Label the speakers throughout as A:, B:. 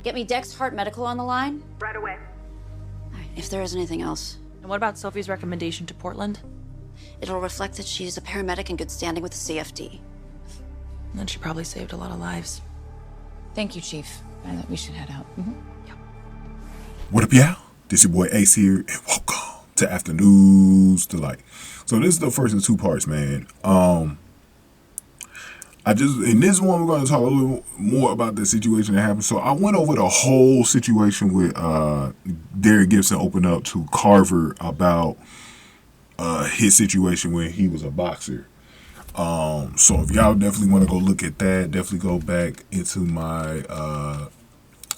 A: Get me Dex Heart Medical on the line.
B: Right away.
A: All right, if there is anything else.
C: And what about Sophie's recommendation to Portland?
A: It'll reflect that she's a paramedic in good standing with the CFD.
C: Then she probably saved a lot of lives.
D: Thank you, Chief. We should head out.
C: Yep.
E: What up, y'all? This your boy Ace here, and welcome to Afternoons Delight. So this is the first of two parts, man. In this one, we're going to talk a little more about the situation that happened. So I went over the whole situation with Darren Gibson opened up to Carver about his situation when he was a boxer. So if y'all definitely want to go look at that, definitely go back into my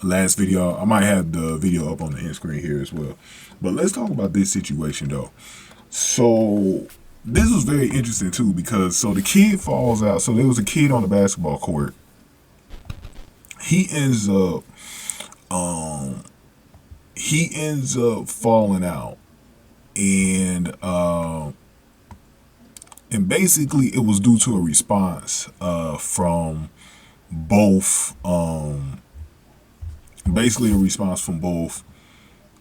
E: last video. I might have the video up on the end screen here as well. But let's talk about this situation though. So this was very interesting too, because so the kid falls out. So there was a kid on the basketball court. He ends up falling out, and basically it was due to a response from both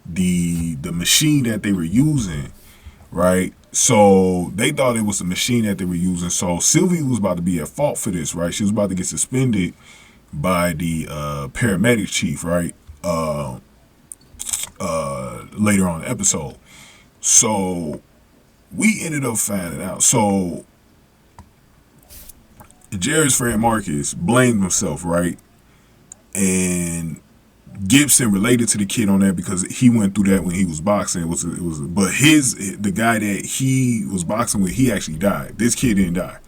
E: the machine that they were using, right? So they thought it was the machine that they were using. So Sylvie was about to be at fault for this, right? She was about to get suspended by the paramedic chief, right? Later on in the episode. So we ended up finding out. So Jared's friend Marcus blamed himself, right? And Gibson related to the kid on that because he went through that when he was boxing. But the guy that he was boxing with, he actually died. This kid didn't die.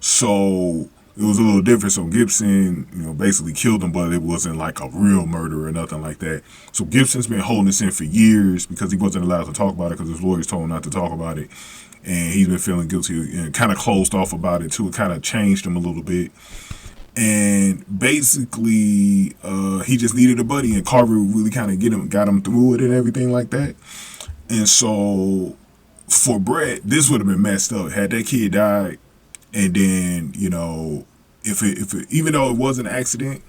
E: So it was a little different. So Gibson, basically killed him, but it wasn't like a real murder or nothing like that. So Gibson's been holding this in for years because he wasn't allowed to talk about it because his lawyers told him not to talk about it. And he's been feeling guilty and kind of closed off about it too. It kind of changed him a little bit. And basically, he just needed a buddy, and Carver really kind of got him through it and everything like that. And so for Brett, this would have been messed up had that kid died. And then, if it even though it was an accident,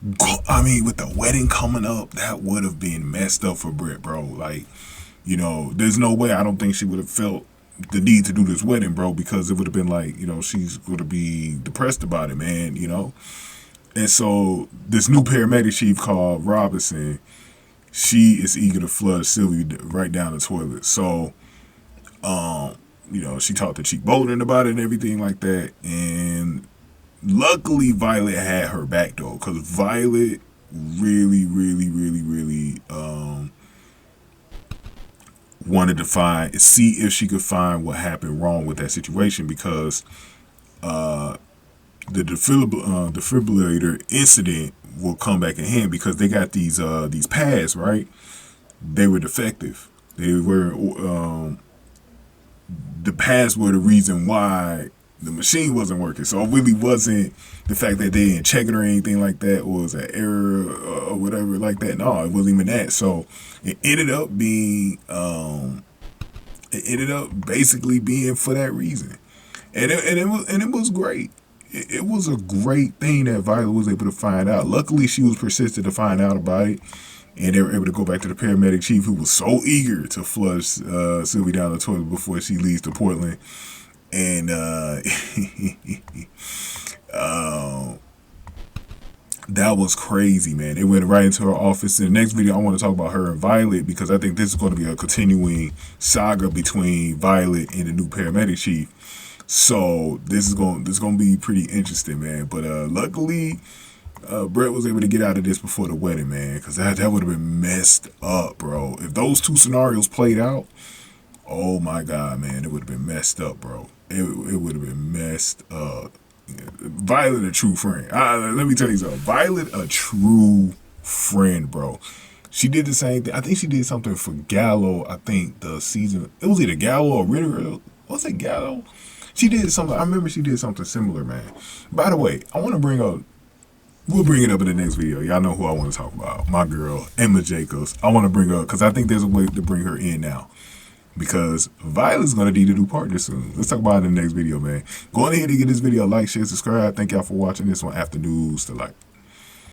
E: with the wedding coming up, that would have been messed up for Brett, bro. Like, there's no way. I don't think she would have felt the need to do this wedding, bro, because it would have been like, she's going to be depressed about it, man, And so this new paramedic chief called Robinson, she is eager to flush Sylvie right down the toilet. So, she talked to Chief Bolden about it and everything like that. And luckily, Violet had her back, though, because Violet really wanted to see if she could find what happened wrong with that situation, because the defibrillator incident will come back in hand because they got these pads, right? They were defective. The pads were the reason why the machine wasn't working. So it really wasn't the fact that they didn't check it or anything like that, or was an error or whatever like that. No, it wasn't even that. So it ended up basically being for that reason. And it was great. It was a great thing that Violet was able to find out. Luckily, she was persistent to find out about it. And they were able to go back to the paramedic chief, who was so eager to flush Sylvie down the toilet before she leaves to Portland. And that was crazy, man. They went right into her office. In the next video, I want to talk about her and Violet, because I think this is going to be a continuing saga between Violet and the new paramedic chief. So this is going to be pretty interesting, man. But luckily, Brett was able to get out of this before the wedding, man, because that would have been messed up, bro. If those two scenarios played out, oh my God, man, it would have been messed up, bro. It would have been messed up. Violet, a true friend. Let me tell you something. Violet, a true friend, bro. She did the same thing. I think she did something for Gallo. I think the season, it was either Gallo or Ritter. Was it Gallo? She did something. I remember she did something similar, man. By the way, I want to bring up, we'll bring it up in the next video. Y'all know who I want to talk about. My girl, Emma Jacobs. I want to bring her up because I think there's a way to bring her in now, because Violet's going to need a new partner soon. Let's talk about it in the next video, man. Go on ahead and give this video a like, share, subscribe. Thank y'all for watching this one. Afternoons Delight.